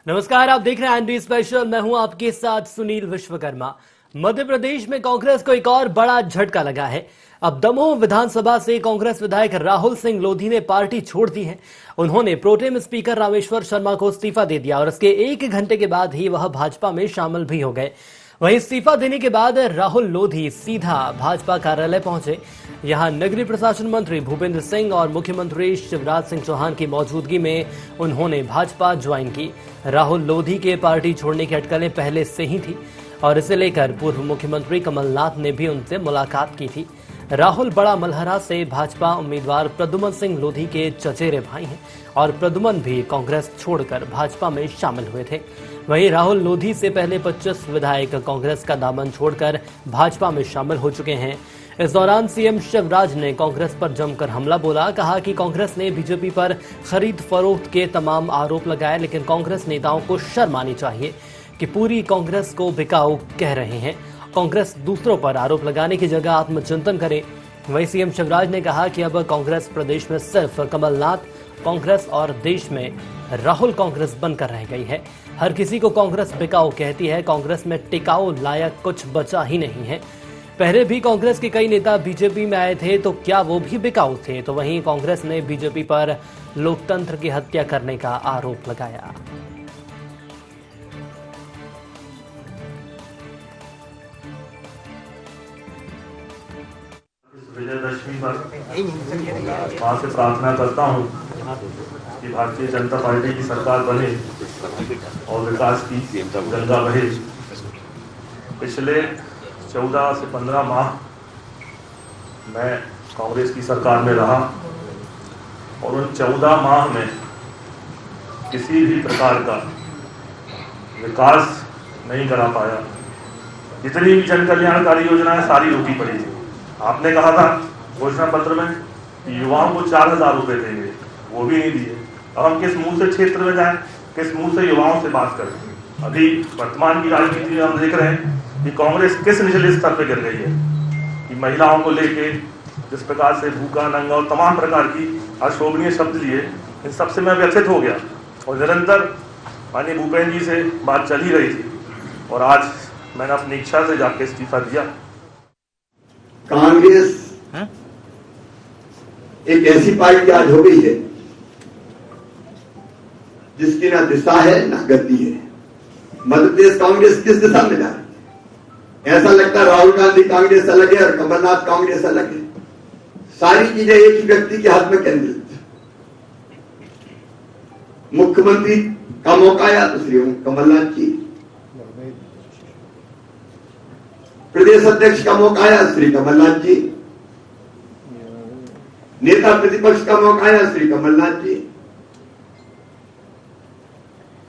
नमस्कार, आप देख रहे हैं एनडी स्पेशल। मैं हूं आपके साथ सुनील विश्वकर्मा। मध्य प्रदेश में कांग्रेस को एक और बड़ा झटका लगा है। अब दमोह विधानसभा से कांग्रेस विधायक राहुल सिंह लोधी ने पार्टी छोड़ दी है। उन्होंने प्रोटेम स्पीकर रामेश्वर शर्मा को इस्तीफा दे दिया और इसके एक घंटे के बाद ही वह भाजपा में शामिल भी हो गए। वहीं इस्तीफा देने के बाद राहुल लोधी सीधा भाजपा कार्यालय पहुंचे। यहां नगरीय प्रशासन मंत्री भूपेंद्र सिंह और मुख्यमंत्री शिवराज सिंह चौहान की मौजूदगी में उन्होंने भाजपा ज्वाइन की। राहुल लोधी के पार्टी छोड़ने की अटकलें पहले से ही थी और इसे लेकर पूर्व मुख्यमंत्री कमलनाथ ने भी उनसे मुलाकात की थी। राहुल बड़ा मलहरा से भाजपा उम्मीदवार प्रद्युमन सिंह लोधी के चचेरे भाई हैं और प्रद्युमन भी कांग्रेस छोड़कर भाजपा में शामिल हुए थे। वहीं राहुल लोधी से पहले 25 विधायक कांग्रेस का दामन छोड़कर भाजपा में शामिल हो चुके हैं। इस दौरान सीएम शिवराज ने कांग्रेस पर जमकर हमला बोला। कहा कि कांग्रेस ने बीजेपी पर खरीद फरोख्त के तमाम आरोप लगाए, लेकिन कांग्रेस नेताओं को शर्म आनी चाहिए कि पूरी कांग्रेस को बिकाऊ कह रहे हैं। कांग्रेस दूसरों पर आरोप लगाने की जगह आत्मचिंतन करे। वहीं सीएम शिवराज ने कहा कि अब कांग्रेस प्रदेश में सिर्फ कमलनाथ कांग्रेस और देश में राहुल कांग्रेस बनकर रह गई है। हर किसी को कांग्रेस बिकाऊ कहती है। कांग्रेस में टिकाऊ लायक कुछ बचा ही नहीं है। पहले भी कांग्रेस के कई नेता बीजेपी में आए थे, तो क्या वो भी बिकाऊ थे? तो वहीं कांग्रेस ने बीजेपी पर लोकतंत्र की हत्या करने का आरोप लगाया। विजयदशमी पर वहां से प्रार्थना करता हूं कि भारतीय जनता पार्टी की सरकार बने और विकास की गंगा बहे। पिछले 14 से 15 माह मैं कांग्रेस की सरकार में रहा और उन 14 माह में किसी भी प्रकार का विकास नहीं करा पाया। जितनी भी जन कल्याणकारी योजनाएं सारी रोकी पड़ी थी। आपने कहा था घोषणा पत्र में कि युवाओं को 4000 रुपए देंगे, वो भी नहीं दिए। अब हम किस मुंह से क्षेत्र में जाएं, किस मुंह से युवाओं से बात करें? अभी वर्तमान की राजनीति में हम देख रहे हैं कि कांग्रेस किस निचले स्तर पे गिर गई है कि महिलाओं को लेके जिस प्रकार से भूखा नंगा और तमाम प्रकार की अशोभनीय शब्द लिए, इन सबसे मैं व्यथित हो गया और निरंतर माननीय भूपेंद्र जी से बात चल ही रही थी और आज मैंने अपनी इच्छा से जाके इस्तीफा दिया। कांग्रेस एक ऐसी पार्टी आज हो गई है जिसकी ना दिशा है ना गति है। मध्य प्रदेश कांग्रेस किस दिशा में जा रही है? ऐसा लगता है राहुल गांधी कांग्रेस अलग है और कमलनाथ कांग्रेस अलग है। सारी चीजें एक ही व्यक्ति के हाथ में केंद्रित। मुख्यमंत्री का मौका आया तो श्री कमलनाथ जी, प्रदेश अध्यक्ष का मौका आया श्री कमलनाथ जी, नेता प्रतिपक्ष का मौका आया श्री कमलनाथ जी,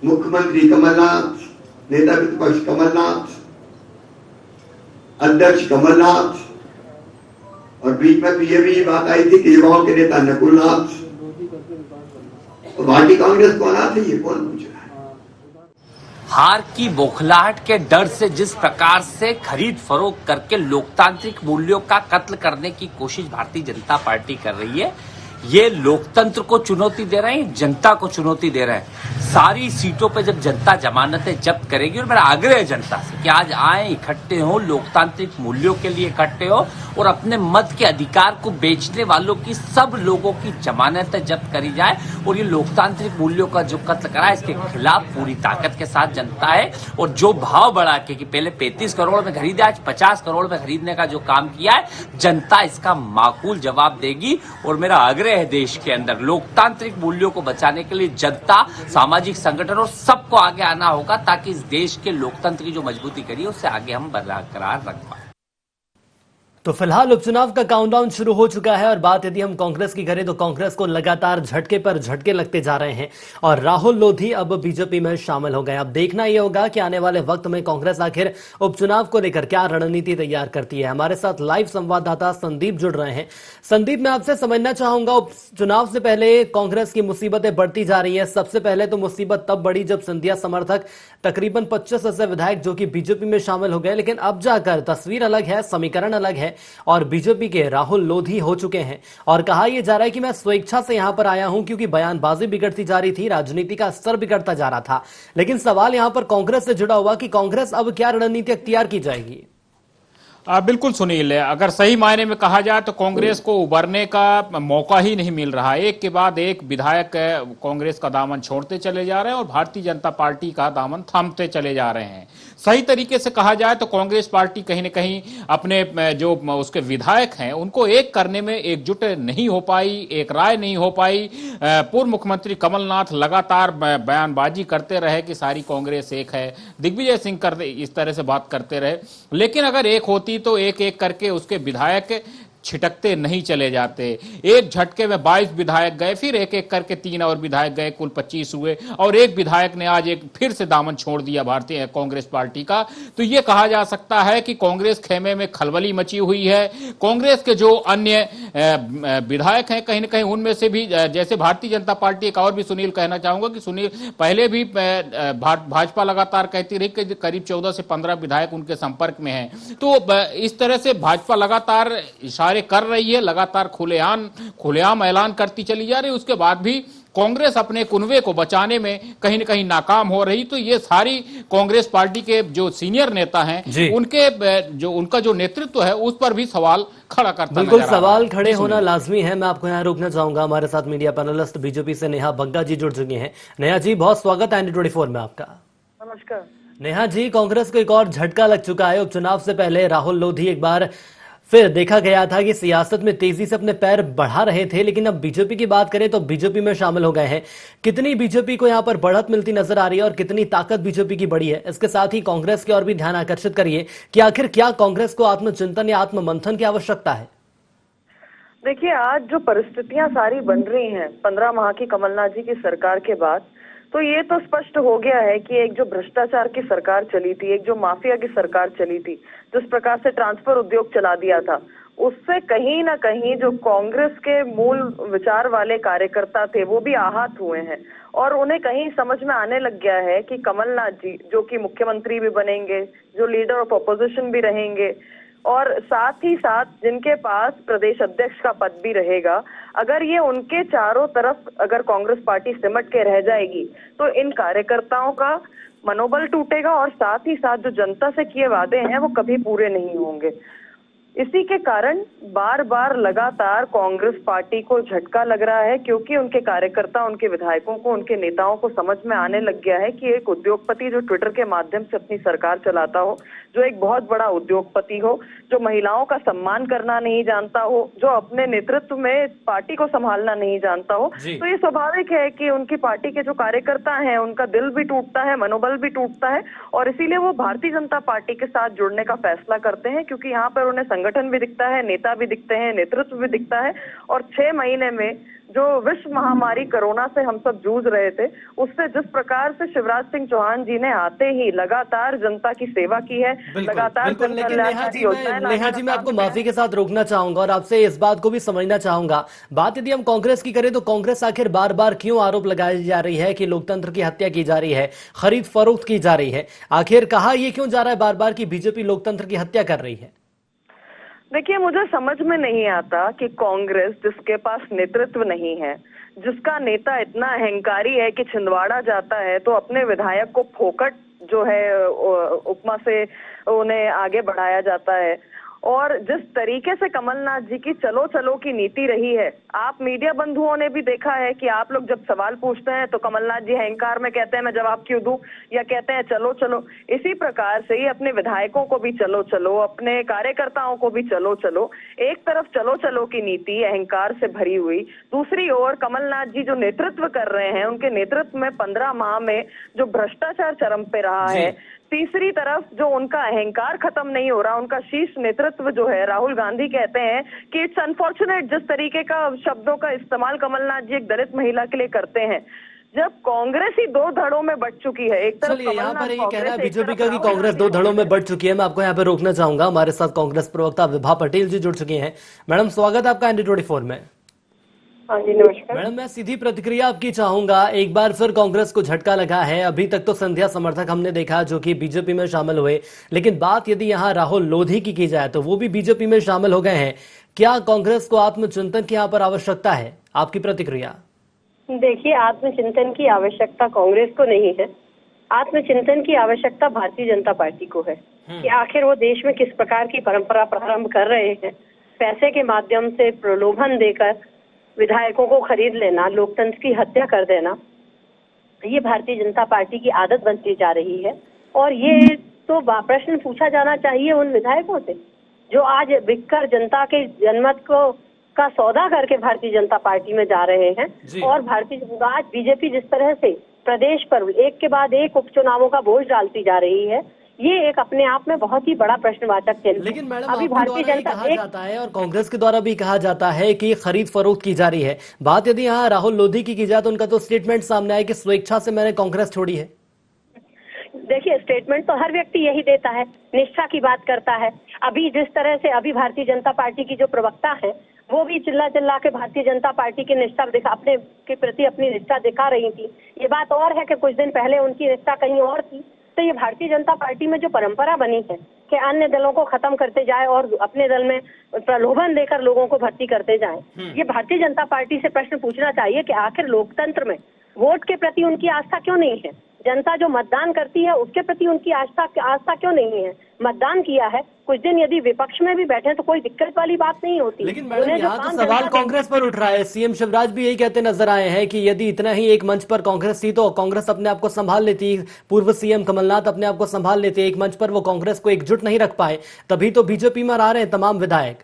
मुख्यमंत्री कमलनाथ, नेता प्रतिपक्ष कमलनाथ, अध्यक्ष कमलनाथ और बीच में तो ये भी बात आई थी कि युवाओं के नेता नकुलनाथ। तो भारतीय कांग्रेस को अनाथ है, ये कौन पूछ रहा है? हार की बौखलाहट के डर से जिस प्रकार से खरीद फरोख्त करके लोकतांत्रिक मूल्यों का कत्ल करने की कोशिश भारतीय जनता पार्टी कर रही है, ये लोकतंत्र को चुनौती दे रहे हैं, जनता को चुनौती दे रहे हैं। सारी सीटों पे जब जनता जमानतें जब्त करेगी, और मेरा आग्रह है जनता से कि आज आए, इकट्ठे हो, लोकतांत्रिक मूल्यों के लिए इकट्ठे हो और अपने मत के अधिकार को बेचने वालों की, सब लोगों की जमानतें जब्त करी जाए और ये लोकतांत्रिक मूल्यों का जो कत्ल करा है, इसके खिलाफ पूरी ताकत के साथ जनता है। और जो भाव बढ़ा के कि पहले 35 करोड़ में खरीदे, आज 50 करोड़ में खरीदने का जो काम किया है, जनता इसका माकूल जवाब देगी। और मेरा आग्रह है देश के अंदर लोकतांत्रिक मूल्यों को बचाने के लिए जनता, सामाजिक संगठन और सबको आगे आना होगा, ताकि इस देश के लोकतंत्र की जो मजबूती करी है उससे आगे हम बरकरार रख पाए। तो फिलहाल उपचुनाव का काउंटडाउन शुरू हो चुका है और बात यदि हम कांग्रेस की करें तो कांग्रेस को लगातार झटके पर झटके लगते जा रहे हैं और राहुल लोधी अब बीजेपी में शामिल हो गए। अब देखना यह होगा कि आने वाले वक्त में कांग्रेस आखिर उपचुनाव को लेकर क्या रणनीति तैयार करती है। हमारे साथ लाइव संवाददाता संदीप जुड़ रहे हैं। संदीप, मैं आपसे समझना चाहूंगा, उपचुनाव से पहले कांग्रेस की मुसीबतें बढ़ती जा रही है। सबसे पहले तो मुसीबत तब बढ़ी जब सिंधिया समर्थक तकरीबन 25 ऐसे विधायक जो कि बीजेपी में शामिल हो गए, लेकिन अब जाकर तस्वीर अलग है, समीकरण अलग है। और बीजेपी के राहुल लोधी हो चुके हैं। और कहा यह जा रहा है कि मैं स्वेच्छा से यहां पर आया हूं क्योंकि बयानबाजी बिगड़ती जा रही थी, राजनीति का स्तर बिगड़ता जा रहा था। लेकिन सवाल यहां पर कांग्रेस से जुड़ा हुआ कि कांग्रेस अब क्या रणनीति अख्तियार की जाएगी। बिल्कुल सुनील, अगर सही मायने में कहा जाए तो कांग्रेस को उबरने का मौका ही नहीं मिल रहा है। एक के बाद एक विधायक कांग्रेस का दामन छोड़ते चले जा रहे हैं और भारतीय जनता पार्टी का दामन थामते चले जा रहे हैं। सही तरीके से कहा जाए तो कांग्रेस पार्टी कहीं न कहीं अपने जो उसके विधायक हैं उनको एक करने में एकजुट नहीं हो पाई, एक राय नहीं हो पाई। पूर्व मुख्यमंत्री कमलनाथ लगातार बयानबाजी करते रहे कि सारी कांग्रेस एक है, दिग्विजय सिंह इस तरह से बात करते रहे, लेकिन अगर एक होती तो एक एक करके उसके विधायक छिटकते नहीं चले जाते। एक झटके में 22 विधायक गए, फिर एक एक करके 3 और विधायक गए, कुल 25 हुए और एक विधायक ने आज एक फिर से दामन छोड़ दिया भारतीय कांग्रेस पार्टी का। तो यह कहा जा सकता है कि कांग्रेस खेमे में खलबली मची हुई है। कांग्रेस के जो अन्य विधायक हैं कहीं न कहीं उनमें से भी, जैसे भारतीय जनता पार्टी, एक और भी सुनील कहना चाहूंगा कि सुनील पहले भी भाजपा लगातार कहती रही कि करीब 14 से 15 विधायक उनके संपर्क में हैं। तो इस तरह से भाजपा लगातार इशारे कर रही है, लगातार खुलेआम ऐलान करती चली जा रही है, उसके बाद भी कांग्रेस अपने कुनबे को बचाने में कहीं न कहीं नाकाम हो रही। तो ये सारी कांग्रेस पार्टी के जो सीनियर नेता हैं उनका जो नेतृत्व है उस पर भी सवाल खड़ा करता बिल्कुल सवाल खड़े होना लाजमी है। मैं आपको यहाँ रोकना चाहूंगा। हमारे साथ मीडिया पैनलिस्ट बीजेपी से नेहा बग्गा जी जुड़ चुकी हैं। नेहा जी, बहुत स्वागत है ND24 में आपका। नमस्कार। नेहा जी, कांग्रेस को एक और झटका लग चुका है। उपचुनाव से पहले राहुल लोधी एक बार फिर देखा गया था कि सियासत में तेजी से अपने पैर बढ़ा रहे थे, लेकिन अब बीजेपी की बात करें तो बीजेपी में शामिल हो गए हैं। कितनी बीजेपी को यहां पर बढ़त मिलती नजर आ रही है और कितनी ताकत बीजेपी की बढ़ी है, इसके साथ ही कांग्रेस की ओर भी ध्यान आकर्षित करिए कि आखिर क्या कांग्रेस को आत्मचिंतन या आत्ममंथन की आवश्यकता है। देखिए, आज जो परिस्थितियां सारी बन रही हैं 15 माह की कमलनाथ जी की सरकार के बाद, तो ये तो स्पष्ट हो गया है कि एक जो भ्रष्टाचार की सरकार चली थी, एक जो माफिया की सरकार चली थी, जिस प्रकार से ट्रांसफर उद्योग चला दिया था, उससे कहीं ना कहीं जो कांग्रेस के मूल विचार वाले कार्यकर्ता थे वो भी आहत हुए हैं। और उन्हें कहीं समझ में आने लग गया है कि कमलनाथ जी जो कि मुख्यमंत्री भी बनेंगे, जो लीडर ऑफ अपोजिशन भी रहेंगे और साथ ही साथ जिनके पास प्रदेश अध्यक्ष का पद भी रहेगा, अगर ये उनके चारों तरफ अगर कांग्रेस पार्टी सिमट के रह जाएगी तो इन कार्यकर्ताओं का मनोबल टूटेगा और साथ ही साथ जो जनता से किए वादे हैं वो कभी पूरे नहीं होंगे। इसी के कारण बार बार लगातार कांग्रेस पार्टी को झटका लग रहा है, क्योंकि उनके कार्यकर्ता, उनके विधायकों को, उनके नेताओं को समझ में आने लग गया है कि एक उद्योगपति जो ट्विटर के माध्यम से अपनी सरकार चलाता हो, जो एक बहुत बड़ा उद्योगपति हो, जो महिलाओं का सम्मान करना नहीं जानता हो, जो अपने नेतृत्व में पार्टी को संभालना नहीं जानता हो, तो ये स्वाभाविक है कि उनकी पार्टी के जो कार्यकर्ता हैं उनका दिल भी टूटता है, मनोबल भी टूटता है और इसीलिए वो भारतीय जनता पार्टी के साथ जुड़ने का फैसला करते हैं, क्योंकि यहाँ पर उन्हें संगठन भी दिखता है, नेता भी दिखते हैं, नेतृत्व भी दिखता है। और 6 महीने में जो विश्व महामारी कोरोना से हम सब जूझ रहे थे, उससे जिस प्रकार से शिवराज सिंह चौहान जी ने आते ही लगातार जनता की सेवा की है, लगातार लेकिन नेहा जी, मैं आपको माफी के साथ रोकना चाहूंगा और आपसे इस बात को भी समझना चाहूंगा। बात यदि हम कांग्रेस की करें तो कांग्रेस आखिर बार बार क्यों आरोप लगाई जा रही है कि लोकतंत्र की हत्या की जा रही है, खरीद फरोख्त की जा रही है? आखिर कहा यह क्यों जा रहा है बार बार कि बीजेपी लोकतंत्र की हत्या कर रही है? देखिए, मुझे समझ में नहीं आता कि कांग्रेस जिसके पास नेतृत्व नहीं है, जिसका नेता इतना अहंकारी है कि छिंदवाड़ा जाता है तो अपने विधायक को फोकट जो है उपमा से उन्हें आगे बढ़ाया जाता है, और जिस तरीके से कमलनाथ जी की चलो चलो की नीति रही है, आप मीडिया बंधुओं ने भी देखा है कि आप लोग जब सवाल पूछते हैं तो कमलनाथ जी अहंकार में कहते हैं मैं जवाब क्यों दूं, या कहते हैं चलो चलो। इसी प्रकार से ही अपने विधायकों को भी चलो चलो, अपने कार्यकर्ताओं को भी चलो चलो। एक तरफ चलो चलो की नीति अहंकार से भरी हुई, दूसरी ओर कमलनाथ जी जो नेतृत्व कर रहे हैं, उनके नेतृत्व में 15 माह में जो भ्रष्टाचार चरम पे रहा है, तीसरी तरफ जो उनका अहंकार खत्म नहीं हो रहा, उनका शीर्ष नेतृत्व जो है, राहुल गांधी कहते हैं कि इट्स अनफॉर्चुनेट जिस तरीके का शब्दों का इस्तेमाल कमलनाथ जी एक दलित महिला के लिए करते हैं। जब कांग्रेस ही 2 धड़ों में बट चुकी है, एक तरफ यहाँ पर ये कहना है बीजेपी का कि कांग्रेस 2 धड़ों में बट चुकी है। मैं आपको यहाँ पे रोकना चाहूंगा। हमारे साथ कांग्रेस प्रवक्ता विभा पटेल जी जुड़ चुकी हैं। मैडम, स्वागत है आपका ND24 में। हाँ जी, नमस्कार। मैडम, मैं सीधी प्रतिक्रिया आपकी चाहूंगा। एक बार फिर कांग्रेस को झटका लगा है। अभी तक तो संध्या समर्थक हमने देखा जो कि बीजेपी में शामिल हुए, लेकिन बात यदि यहाँ राहुल लोधी की जाए तो वो भी बीजेपी में शामिल हो गए हैं। क्या कांग्रेस को आत्मचिंतन की यहाँ पर आवश्यकता है? आपकी प्रतिक्रिया। देखिए, आत्मचिंतन की आवश्यकता कांग्रेस को नहीं है। आत्मचिंतन की आवश्यकता भारतीय जनता पार्टी को है कि आखिर वो देश में किस प्रकार की परंपरा प्रारंभ कर रहे हैं। पैसे के माध्यम से प्रलोभन देकर विधायकों को खरीद लेना, लोकतंत्र की हत्या कर देना, ये भारतीय जनता पार्टी की आदत बनती जा रही है। और ये तो प्रश्न पूछा जाना चाहिए उन विधायकों से जो आज बिककर जनता के जनमत को का सौदा करके भारतीय जनता पार्टी में जा रहे हैं। और भारतीय जनता आज बीजेपी जिस तरह से प्रदेश पर एक के बाद एक उपचुनावों का बोझ डालती जा रही है, ये एक अपने आप में बहुत ही बड़ा प्रश्नवाचक चिन्ह है। लेकिन मैडम, अभी आपके भारतीय द्वारा ये जनता कहा जाता है और कांग्रेस के द्वारा भी कहा जाता है कि खरीद फरोख्त की जा रही है। बात यदि यहाँ राहुल लोधी की जाए तो उनका तो स्टेटमेंट सामने आया कि स्वेच्छा से मैंने कांग्रेस छोड़ी है। देखिए, स्टेटमेंट तो हर व्यक्ति यही देता है, निष्ठा की बात करता है। अभी जिस तरह से अभी भारतीय जनता पार्टी की जो प्रवक्ता है वो भी चिल्ला चिल्ला के भारतीय जनता पार्टी की निष्ठा अपने के प्रति अपनी निष्ठा दिखा रही थी। ये बात और है कि कुछ दिन पहले उनकी निष्ठा कहीं और थी। तो ये भारतीय जनता पार्टी में जो परंपरा बनी है कि अन्य दलों को खत्म करते जाए और अपने दल में प्रलोभन देकर लोगों को भर्ती करते जाएं, ये भारतीय जनता पार्टी से प्रश्न पूछना चाहिए कि आखिर लोकतंत्र में वोट के प्रति उनकी आस्था क्यों नहीं है। जनता जो मतदान करती है उसके प्रति उनकी आस्था क्यों नहीं है। मतदान किया है, कुछ दिन यदि विपक्ष में भी बैठे तो कोई दिक्कत वाली बात नहीं होती। लेकिन मैडम, यहाँ तो सवाल कांग्रेस पर उठ रहा है। सीएम शिवराज भी यही कहते नजर आए हैं कि यदि इतना ही एक मंच पर कांग्रेस थी तो कांग्रेस अपने आप को संभाल लेती। पूर्व सीएम कमलनाथ अपने आप को संभाल लेते। एक मंच पर वो कांग्रेस को एकजुट नहीं रख पाए, तभी तो बीजेपी में आ रहे हैं तमाम विधायक।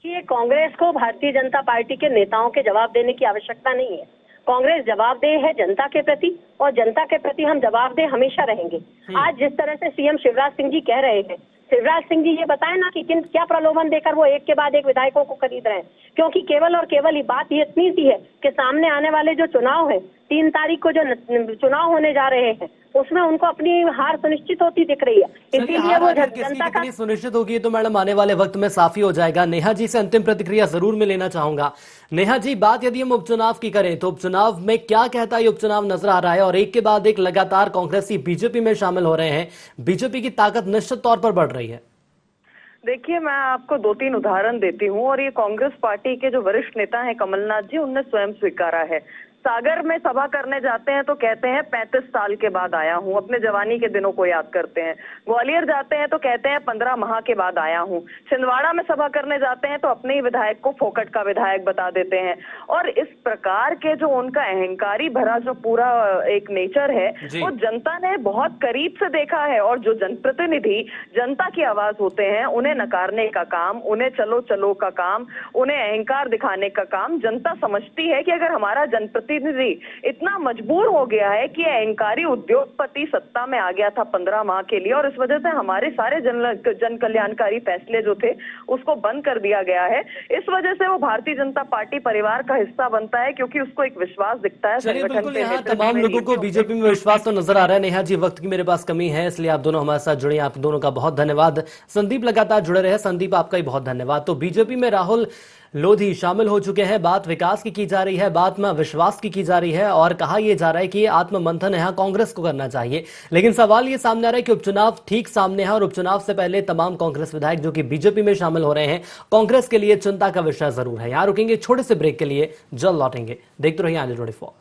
ये कांग्रेस को भारतीय जनता पार्टी के नेताओं के जवाब देने की आवश्यकता नहीं है। कांग्रेस जवाबदेह है जनता के प्रति और जनता के प्रति हम जवाबदेह हमेशा रहेंगे। आज जिस तरह से सीएम शिवराज सिंह जी कह रहे हैं, शिवराज सिंह जी ये बताएं ना कि क्या प्रलोभन देकर वो एक के बाद एक विधायकों को खरीद रहे हैं। क्योंकि केवल और केवल ये बात ये इतनी सी है कि सामने आने वाले जो चुनाव है, 3 तारीख को जो चुनाव होने जा रहे हैं, उसमें उनको अपनी हार सुनिश्चित होती दिख रही है। इसीलिए वो जनता का सुनिश्चित होगी तो मैडम आने वाले वक्त में साफ ही हो जाएगा। नेहा जी से अंतिम प्रतिक्रिया जरूर मैं लेना चाहूंगा। नेहा जी, बात यदि हम उपचुनाव की करें तो उपचुनाव में क्या कहता है उपचुनाव नजर आ रहा है और एक के बाद एक लगातार कांग्रेसी बीजेपी में शामिल हो रहे हैं। बीजेपी की ताकत निश्चित तौर पर बढ़ रही है। देखिए, मैं आपको 2-3 उदाहरण देती हूँ और ये कांग्रेस पार्टी के जो वरिष्ठ नेता हैं कमलनाथ जी, उनने स्वयं स्वीकारा है। सागर में सभा करने जाते हैं तो कहते हैं 35 साल के बाद आया हूँ, अपने जवानी के दिनों को याद करते हैं। ग्वालियर जाते हैं तो कहते हैं 15 माह के बाद आया हूँ। छिंदवाड़ा में सभा करने जाते हैं तो अपने ही विधायक को फोकट का विधायक बता देते हैं। और इस प्रकार के जो उनका अहंकारी भरा जो पूरा एक नेचर है वो जनता ने बहुत करीब से देखा है। और जो जनप्रतिनिधि जनता की आवाज होते हैं उन्हें नकारने का काम, उन्हें चलो चलो का काम, उन्हें अहंकार दिखाने का काम जनता समझती है कि अगर हमारा जनप्रतिनिधि इतना मजबूर हो गया है कि अहंकारी उद्योगपति सत्ता में आ गया था 15 माह के लिए और इस वजह से हमारे सारे जन कल्याणकारी फैसले जो थे उसको बंद कर दिया गया है, इस वजह से वो भारतीय जनता पार्टी परिवार का हिस्सा बनता है क्योंकि उसको एक विश्वास दिखता है। बिल्कुल, यहाँ तमाम लोगों को बीजेपी में विश्वास तो नजर आ रहा है। नेहा जी, वक्त की मेरे पास कमी है इसलिए आप दोनों हमारे साथ जुड़े, आप दोनों का बहुत धन्यवाद। संदीप लगातार जुड़े रहे। संदीप, आपका ही बहुत धन्यवाद। तो बीजेपी में राहुल लोधी शामिल हो चुके हैं। बात विकास की जा रही है, बात में विश्वास की जा रही है और कहा यह जा रहा है कि आत्ममंथन यहाँ कांग्रेस को करना चाहिए। लेकिन सवाल ये सामने आ रहा है कि उपचुनाव ठीक सामने है और उपचुनाव से पहले तमाम कांग्रेस विधायक जो कि बीजेपी में शामिल हो रहे हैं, कांग्रेस के लिए चिंता का विषय जरूर है। यहाँ रुकेंगे छोटे से ब्रेक के लिए, जल्द लौटेंगे। देखते रहिए आनंद 24।